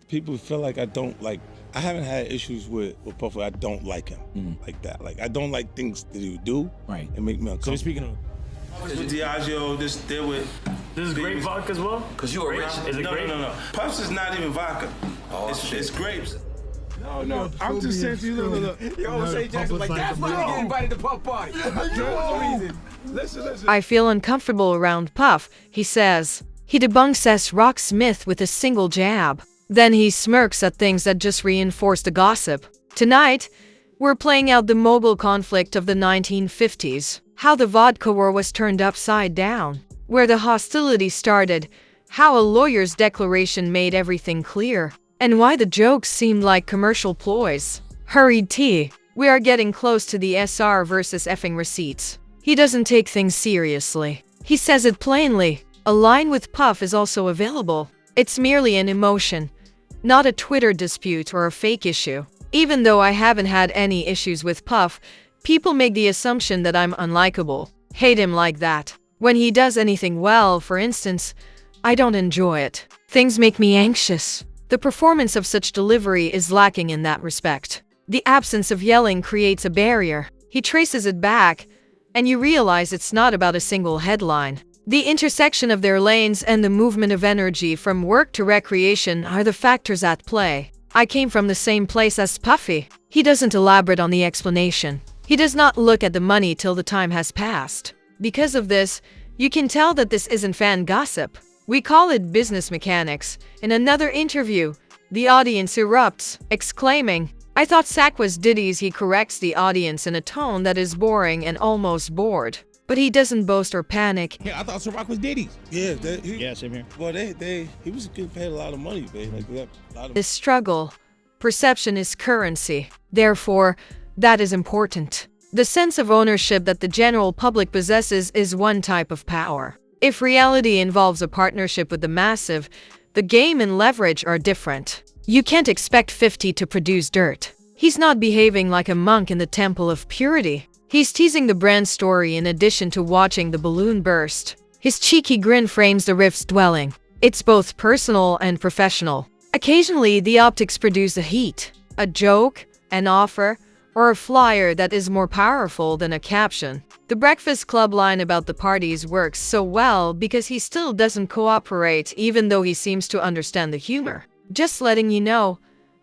people feel like I don't like. I haven't had issues with Puff. I don't like him like that. Like I don't like things that he would do and make me uncomfortable. So speaking of with Diageo, this is grape vodka as well. Cause you a rich. Is it grape? No. Puffs is not even vodka. It's grapes. No, I'm just saying to you, look. Yo, say Jackson like that's why you get invited to Puff Party. No reason. Listen. I feel uncomfortable around Puff, he says. He debunks S-Rock Smith with a single jab. Then he smirks at things that just reinforce the gossip. Tonight, we're playing out the Mogul conflict of the 1950s. How the vodka war was turned upside down. Where the hostility started. How a lawyer's declaration made everything clear. And why the jokes seemed like commercial ploys. Hurried tea. We are getting close to the SR versus effing receipts. He doesn't take things seriously. He says it plainly. A line with Puff is also available. It's merely an emotion, not a Twitter dispute or a fake issue. Even though I haven't had any issues with Puff, people make the assumption that I'm unlikable. Hate him like that. When he does anything well, for instance, I don't enjoy it. Things make me anxious. The performance of such delivery is lacking in that respect. The absence of yelling creates a barrier. He traces it back, and you realize it's not about a single headline. The intersection of their lanes and the movement of energy from work to recreation are the factors at play. I came from the same place as Puffy. He doesn't elaborate on the explanation. He does not look at the money till the time has passed. Because of this, you can tell that this isn't fan gossip. We call it business mechanics. In another interview, the audience erupts, exclaiming, "I thought Sack was Diddy's." He corrects the audience in a tone that is boring and almost bored. But he doesn't boast or panic. Yeah, I thought Ciroc was Diddy's. Yeah, same here. Well, he was getting paid a lot of money, babe. Like that, a lot of. This struggle, perception is currency. Therefore, that is important. The sense of ownership that the general public possesses is one type of power. If reality involves a partnership with the massive, the game and leverage are different. You can't expect 50 to produce dirt. He's not behaving like a monk in the temple of purity. He's teasing the brand story in addition to watching the balloon burst. His cheeky grin frames the riff's dwelling. It's both personal and professional. Occasionally, the optics produce a heat, a joke, an offer, or a flyer that is more powerful than a caption. The Breakfast Club line about the parties works so well because he still doesn't cooperate even though he seems to understand the humor. Just letting you know,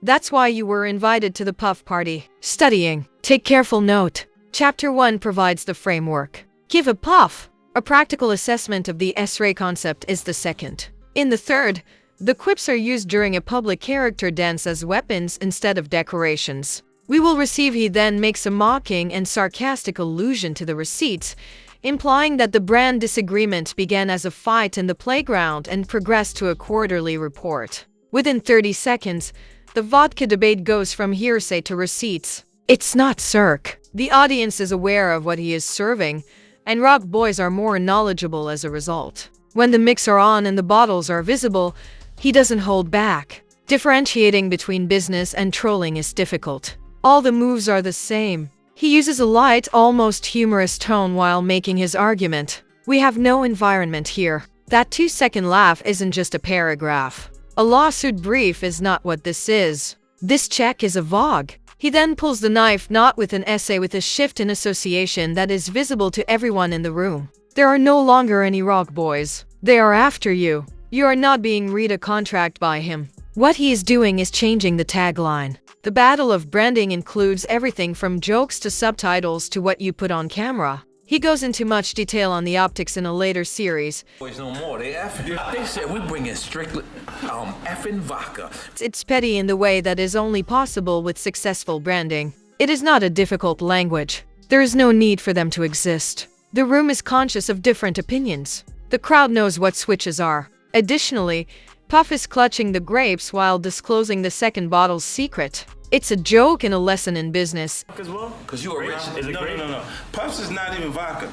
that's why you were invited to the Puff Party. Studying. Take careful note. Chapter 1 provides the framework. Give a puff. A practical assessment of the S-ray concept is the second. In the third, the quips are used during a public character dance as weapons instead of decorations. We will receive. He then makes a mocking and sarcastic allusion to the receipts, implying that the brand disagreement began as a fight in the playground and progressed to a quarterly report. Within 30 seconds, the vodka debate goes from hearsay to receipts. It's not Cirque. The audience is aware of what he is serving, and Rock Boys are more knowledgeable as a result. When the mics are on and the bottles are visible, he doesn't hold back. Differentiating between business and trolling is difficult. All the moves are the same. He uses a light, almost humorous tone while making his argument. We have no environment here. That 2-second laugh isn't just a paragraph. A lawsuit brief is not what this is. This check is a VOG. He then pulls the knife, not with an essay, with a shift in association that is visible to everyone in the room. There are no longer any Rock Boys. They are after you. You are not being read a contract by him. What he is doing is changing the tagline. The battle of branding includes everything from jokes to subtitles to what you put on camera. He goes into much detail on the optics in a later series. Boys no more. They said we bring in strictly effing vodka. It's petty in the way that is only possible with successful branding. It is not a difficult language. There is no need for them to exist. The room is conscious of different opinions. The crowd knows what switches are. Additionally, Puff is clutching the grapes while disclosing the second bottle's secret. It's a joke and a lesson in business. As well? Cause you a rich. No. Puffs is not even vodka.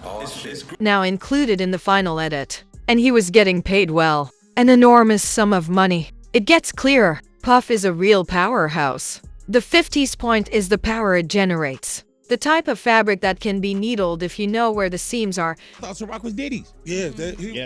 It's now included in the final edit. And he was getting paid well. An enormous sum of money. It gets clearer. Puff is a real powerhouse. The 50s point is the power it generates. The type of fabric that can be needled if you know where the seams are. I thought Ciroc was Diddy's. Yeah,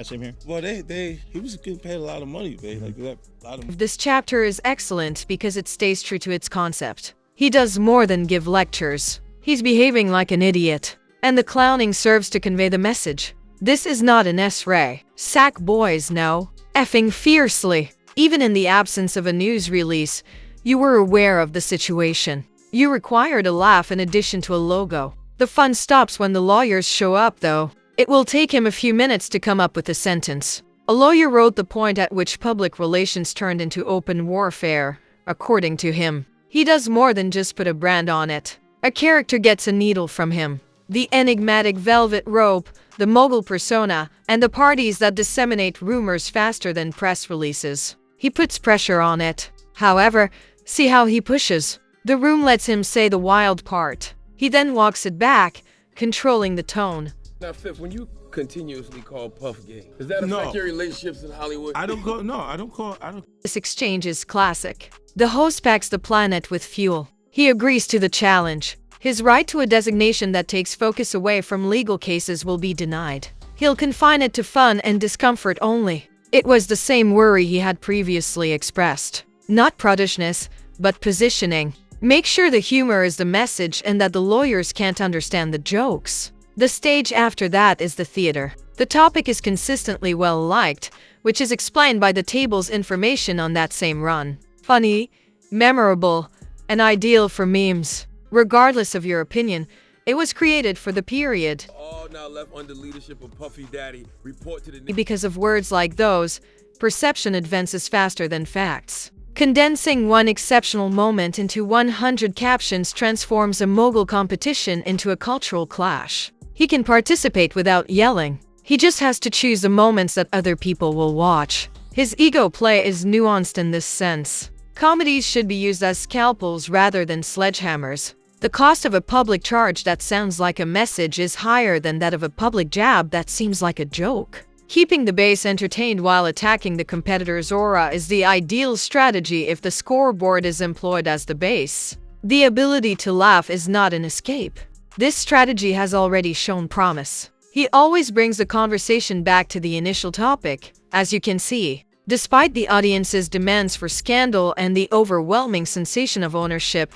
same here. Well, he was getting paid a lot of money, babe. Like that, a lot of. This chapter is excellent because it stays true to its concept. He does more than give lectures. He's behaving like an idiot. And the clowning serves to convey the message. This is not an S-ray. Sack boys, no. Effing fiercely. Even in the absence of a news release, you were aware of the situation. You required a laugh in addition to a logo. The fun stops when the lawyers show up, though. It will take him a few minutes to come up with a sentence. A lawyer wrote the point at which public relations turned into open warfare, according to him. He does more than just put a brand on it. A character gets a needle from him. The enigmatic velvet rope, the mogul persona, and the parties that disseminate rumors faster than press releases. He puts pressure on it. However, see how he pushes. The room lets him say the wild part. He then walks it back, controlling the tone. Now, Fifth, when you continuously call Puff gay, does that affect your relationships in Hollywood? I don't call. This exchange is classic. The host packs the planet with fuel. He agrees to the challenge. His right to a designation that takes focus away from legal cases will be denied. He'll confine it to fun and discomfort only. It was the same worry he had previously expressed. Not prudishness, but positioning. Make sure the humor is the message and that the lawyers can't understand the jokes. The stage after that is the theater. The topic is consistently well liked, which is explained by the table's information on that same run. Funny, memorable, and ideal for memes. Regardless of your opinion, it was created for the period. All now left under leadership of Puffy Daddy. Report to the Because of words like those, perception advances faster than facts. Condensing one exceptional moment into 100 captions transforms a mogul competition into a cultural clash. He can participate without yelling. He just has to choose the moments that other people will watch. His ego play is nuanced in this sense. Comedies should be used as scalpels rather than sledgehammers. The cost of a public charge that sounds like a message is higher than that of a public jab that seems like a joke. Keeping the base entertained while attacking the competitor's aura is the ideal strategy if the scoreboard is employed as the base. The ability to laugh is not an escape. This strategy has already shown promise. He always brings the conversation back to the initial topic, as you can see. Despite the audience's demands for scandal and the overwhelming sensation of ownership,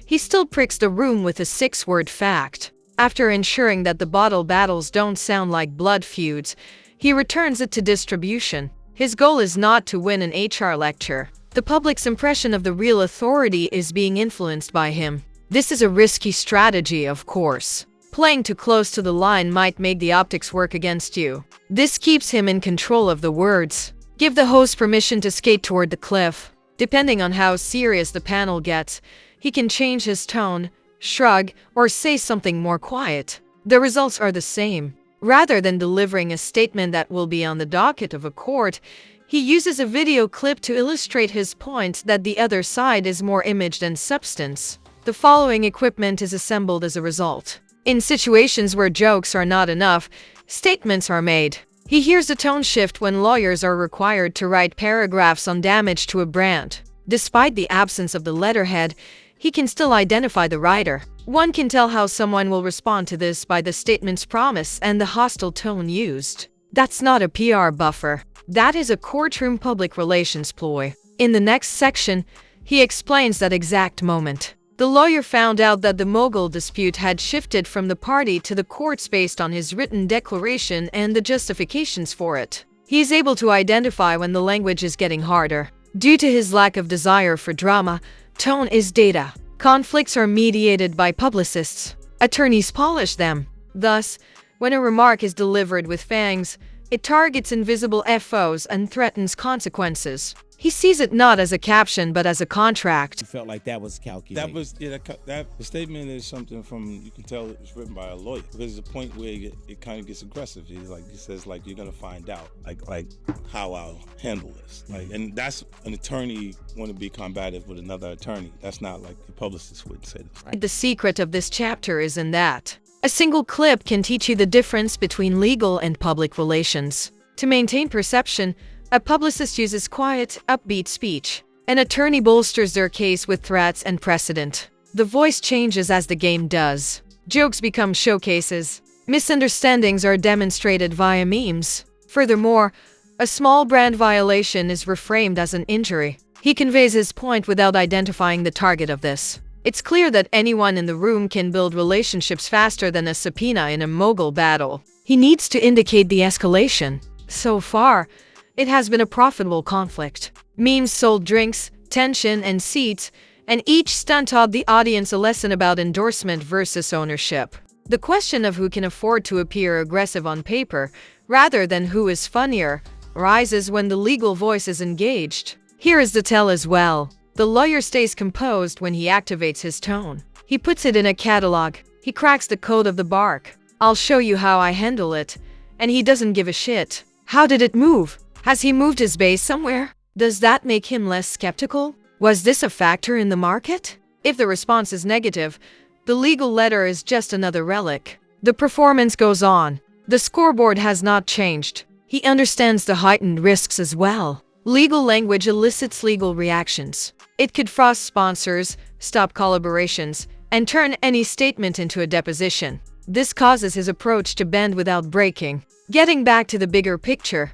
he still pricks the room with a 6-word fact. After ensuring that the bottle battles don't sound like blood feuds, he returns it to distribution. His goal is not to win an HR lecture. The public's impression of the real authority is being influenced by him. This is a risky strategy, of course. Playing too close to the line might make the optics work against you. This keeps him in control of the words. Give the host permission to skate toward the cliff. Depending on how serious the panel gets, he can change his tone, shrug, or say something more quiet. The results are the same. Rather than delivering a statement that will be on the docket of a court, he uses a video clip to illustrate his point that the other side is more image than substance. The following equipment is assembled as a result. In situations where jokes are not enough, statements are made. He hears a tone shift when lawyers are required to write paragraphs on damage to a brand. Despite the absence of the letterhead, he can still identify the writer. One can tell how someone will respond to this by the statement's promise and the hostile tone used. That's not a PR buffer. That is a courtroom public relations ploy. In the next section, he explains that exact moment. The lawyer found out that the mogul dispute had shifted from the party to the courts based on his written declaration and the justifications for it. He is able to identify when the language is getting harder. Due to his lack of desire for drama, tone is data. Conflicts are mediated by publicists. Attorneys polish them. Thus, when a remark is delivered with fangs, it targets invisible FOs and threatens consequences. He sees it not as a caption, but as a contract. You felt like that was calculated. That was, the statement is something from, you can tell it was written by a lawyer. Because there's a point where it kind of gets aggressive. He says, you're going to find out, like how I'll handle this. And that's an attorney want to be combative with another attorney. That's not like the publicist would say this. Right? The secret of this chapter is in that. A single clip can teach you the difference between legal and public relations. To maintain perception, a publicist uses quiet, upbeat speech. An attorney bolsters their case with threats and precedent. The voice changes as the game does. Jokes become showcases. Misunderstandings are demonstrated via memes. Furthermore, a small brand violation is reframed as an injury. He conveys his point without identifying the target of this. It's clear that anyone in the room can build relationships faster than a subpoena in a mogul battle. He needs to indicate the escalation. So far, it has been a profitable conflict. Memes sold drinks, tension, and seats, and each stunt taught the audience a lesson about endorsement versus ownership. The question of who can afford to appear aggressive on paper, rather than who is funnier, rises when the legal voice is engaged. Here is the tell as well. The lawyer stays composed when he activates his tone. He puts it in a catalog. He cracks the code of the bark. I'll show you how I handle it. And he doesn't give a shit. How did it move? Has he moved his base somewhere? Does that make him less skeptical? Was this a factor in the market? If the response is negative, the legal letter is just another relic. The performance goes on. The scoreboard has not changed. He understands the heightened risks as well. Legal language elicits legal reactions. It could frost sponsors, stop collaborations, and turn any statement into a deposition. This causes his approach to bend without breaking. Getting back to the bigger picture,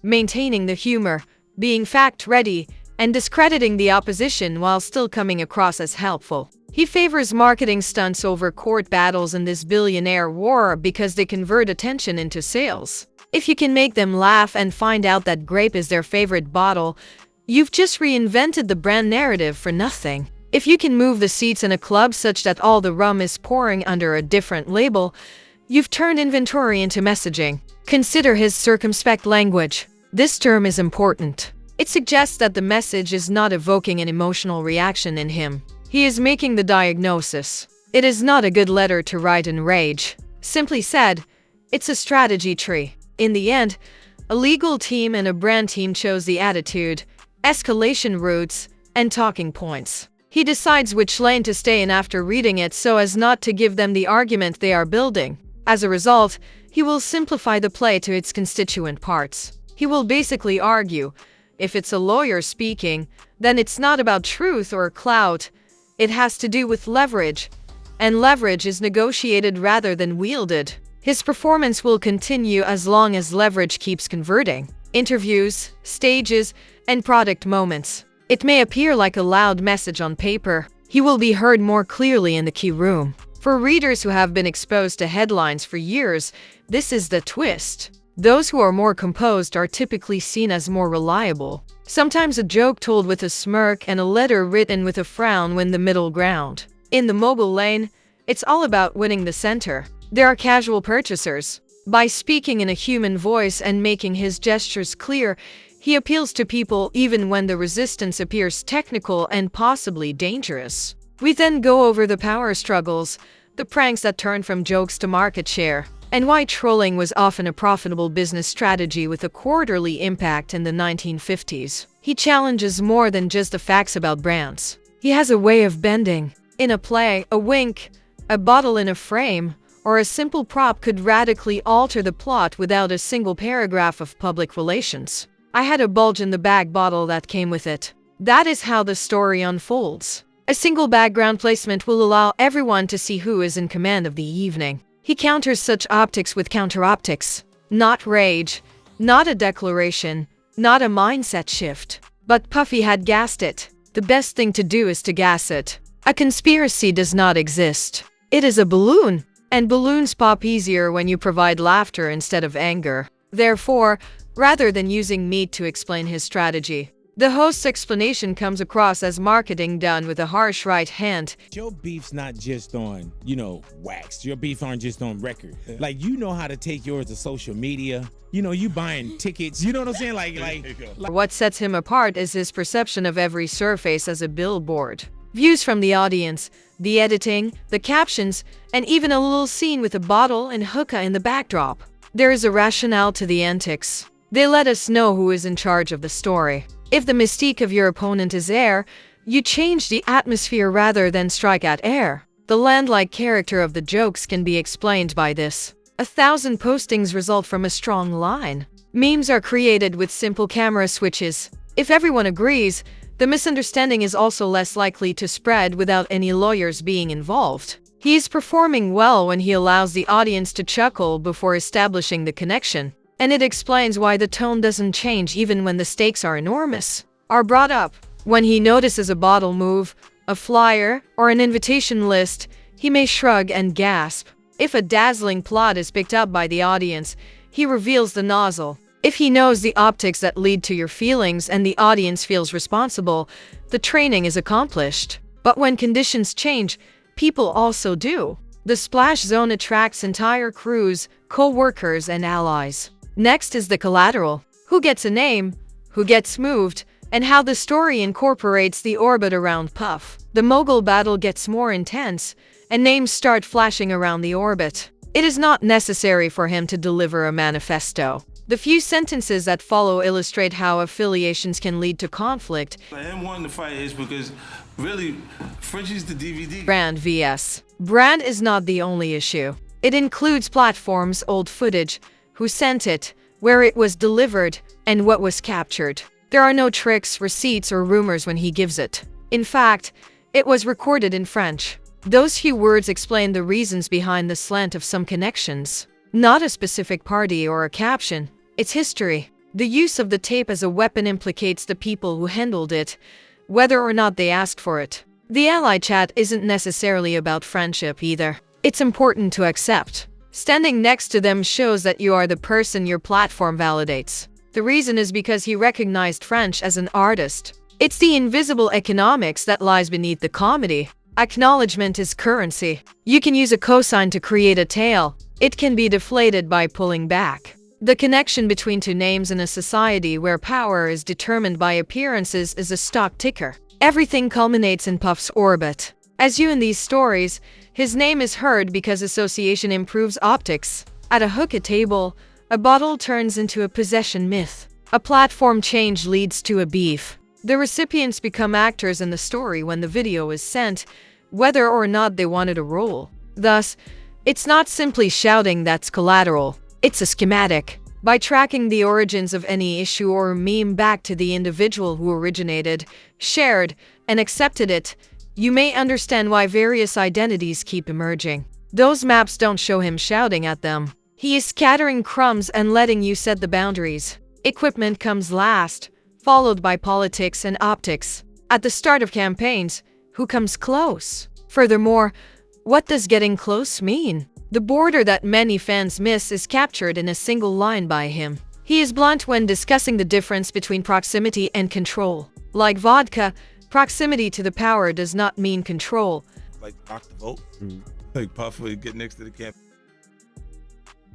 maintaining the humor, being fact-ready, and discrediting the opposition while still coming across as helpful. He favors marketing stunts over court battles in this billionaire war because they convert attention into sales. If you can make them laugh and find out that grape is their favorite bottle, you've just reinvented the brand narrative for nothing. If you can move the seats in a club such that all the rum is pouring under a different label, you've turned inventory into messaging. Consider his circumspect language. This term is important. It suggests that the message is not evoking an emotional reaction in him. He is making the diagnosis. It is not a good letter to write in rage. Simply said, it's a strategy tree. In the end, a legal team and a brand team chose the attitude, escalation routes, and talking points. He decides which lane to stay in after reading it so as not to give them the argument they are building. As a result, he will simplify the play to its constituent parts. He will basically argue, if it's a lawyer speaking, then it's not about truth or clout. It has to do with leverage, and leverage is negotiated rather than wielded. His performance will continue as long as leverage keeps converting. Interviews, stages, and product moments. It may appear like a loud message on paper. He will be heard more clearly in the key room. For readers who have been exposed to headlines for years, this is the twist. Those who are more composed are typically seen as more reliable. Sometimes a joke told with a smirk and a letter written with a frown win the middle ground. In the mogul lane, it's all about winning the center. There are casual purchasers. By speaking in a human voice and making his gestures clear, he appeals to people even when the resistance appears technical and possibly dangerous. We then go over the power struggles, the pranks that turn from jokes to market share, and why trolling was often a profitable business strategy with a quarterly impact in the 1950s. He challenges more than just the facts about brands. He has a way of bending. In a play, a wink, a bottle in a frame, or a simple prop could radically alter the plot without a single paragraph of public relations. I had a bulge in the bag bottle that came with it. That is how the story unfolds. A single background placement will allow everyone to see who is in command of the evening. He counters such optics with counter-optics. Not rage, not a declaration, not a mindset shift. But Puffy had gassed it. The best thing to do is to gas it. A conspiracy does not exist. It is a balloon. And balloons pop easier when you provide laughter instead of anger. Therefore, rather than using meat to explain his strategy, the host's explanation comes across as marketing done with a harsh right hand. Your beef's not just on, wax. Your beef aren't just on record. Like, you know how to take yours to social media. You buying tickets. You know what I'm saying? Like what sets him apart is his perception of every surface as a billboard. Views from the audience, the editing, the captions, and even a little scene with a bottle and hookah in the backdrop. There is a rationale to the antics. They let us know who is in charge of the story. If the mystique of your opponent is air, you change the atmosphere rather than strike at air. The land-like character of the jokes can be explained by this. 1,000 postings result from a strong line. Memes are created with simple camera switches. If everyone agrees, the misunderstanding is also less likely to spread without any lawyers being involved. He is performing well when he allows the audience to chuckle before establishing the connection. And it explains why the tone doesn't change even when the stakes are enormous. Are brought up. When he notices a bottle move, a flyer, or an invitation list, he may shrug and gasp. If a dazzling plot is picked up by the audience, he reveals the nozzle. If he knows the optics that lead to your feelings and the audience feels responsible, the training is accomplished. But when conditions change, people also do. The splash zone attracts entire crews, co-workers, and allies. Next is the collateral. Who gets a name, who gets moved, and how the story incorporates the orbit around Puff. The mogul battle gets more intense, and names start flashing around the orbit. It is not necessary for him to deliver a manifesto. The few sentences that follow illustrate how affiliations can lead to conflict. Him wanting to fight is because, really, Frenchie's the DVD. Brand vs. Brand is not the only issue. It includes platforms, old footage, who sent it, where it was delivered, and what was captured. There are no tricks, receipts, or rumors when he gives it. In fact, it was recorded in French. Those few words explain the reasons behind the slant of some connections. Not a specific party or a caption, it's history. The use of the tape as a weapon implicates the people who handled it, whether or not they asked for it. The ally chat isn't necessarily about friendship either. It's important to accept. Standing next to them shows that you are the person your platform validates. The reason is because he recognized French as an artist. It's the invisible economics that lies beneath the comedy. Acknowledgement is currency. You can use a cosign to create a tail. It can be deflated by pulling back. The connection between two names in a society where power is determined by appearances is a stock ticker. Everything culminates in Puff's orbit. As you in these stories, his name is heard because association improves optics. At a hookah table, a bottle turns into a possession myth. A platform change leads to a beef. The recipients become actors in the story when the video is sent, whether or not they wanted a role. Thus, it's not simply shouting that's collateral. It's a schematic. By tracking the origins of any issue or meme back to the individual who originated, shared, and accepted it, you may understand why various identities keep emerging. Those maps don't show him shouting at them. He is scattering crumbs and letting you set the boundaries. Equipment comes last, followed by politics and optics. At the start of campaigns, who comes close? Furthermore, what does getting close mean? The border that many fans miss is captured in a single line by him. He is blunt when discussing the difference between proximity and control. Like vodka, proximity to the power does not mean control. Like rock the vote. Like Puff would get next to the camp.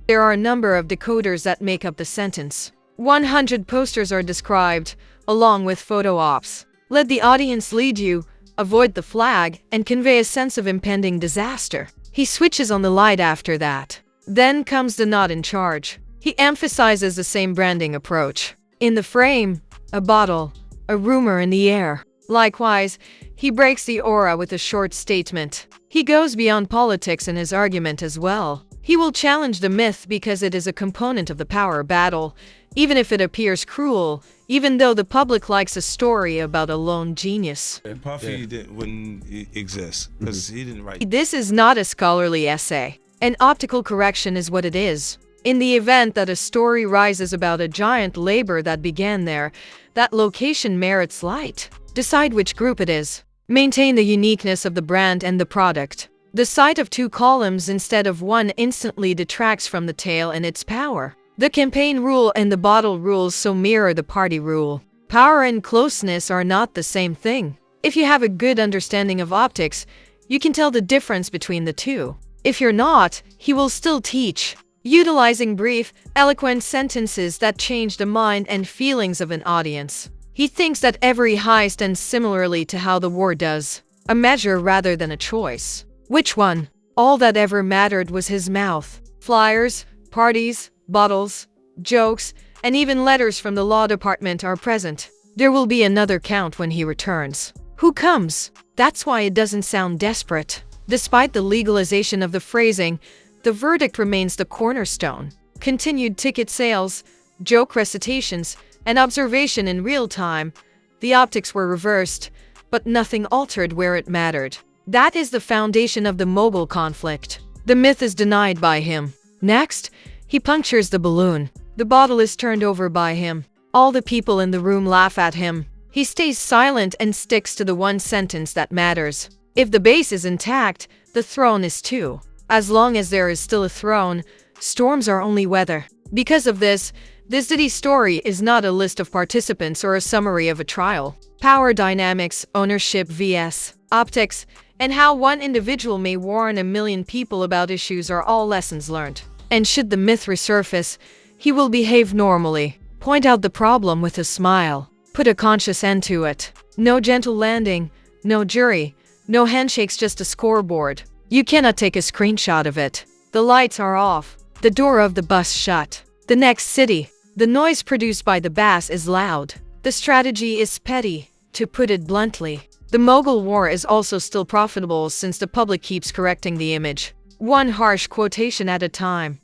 There are a number of decoders that make up the sentence. 100 posters are described, along with photo ops. Let the audience lead you, avoid the flag, and convey a sense of impending disaster. He switches on the light after that. Then comes the not in charge. He emphasizes the same branding approach. In the frame, a bottle, a rumor in the air. Likewise, he breaks the aura with a short statement. He goes beyond politics in his argument as well. He will challenge the myth because it is a component of the power battle, even if it appears cruel, even though the public likes a story about a lone genius. And Puffy wouldn't exist because he didn't write. This is not a scholarly essay. An optical correction is what it is. In the event that a story rises about a giant labor that began there, that location merits light. Decide which group it is. Maintain the uniqueness of the brand and the product. The sight of two columns instead of one instantly detracts from the tale and its power. The campaign rule and the bottle rules so mirror the party rule. Power and closeness are not the same thing. If you have a good understanding of optics, you can tell the difference between the two. If you're not, he will still teach. Utilizing brief, eloquent sentences that change the mind and feelings of an audience. He thinks that every high stands similarly to how the war does. A measure rather than a choice. Which one? All that ever mattered was his mouth. Flyers, parties, bottles, jokes, and even letters from the law department are present. There will be another count when he returns. Who comes? That's why it doesn't sound desperate. Despite the legalization of the phrasing, the verdict remains the cornerstone. Continued ticket sales, joke recitations, and observation in real time. The optics were reversed, but nothing altered where it mattered. That is the foundation of the mogul conflict. The myth is denied by him. Next, he punctures the balloon. The bottle is turned over by him. All the people in the room laugh at him. He stays silent and sticks to the one sentence that matters. If the base is intact, the throne is too. As long as there is still a throne, storms are only weather. Because of this Diddy story is not a list of participants or a summary of a trial. Power dynamics, ownership vs. optics, and how one individual may warn a million people about issues are all lessons learned. And should the myth resurface, he will behave normally. Point out the problem with a smile. Put a conscious end to it. No gentle landing, no jury, no handshakes, just a scoreboard. You cannot take a screenshot of it. The lights are off. The door of the bus shut. The next city. The noise produced by the bass is loud. The strategy is petty, to put it bluntly. The mogul war is also still profitable since the public keeps correcting the image. One harsh quotation at a time.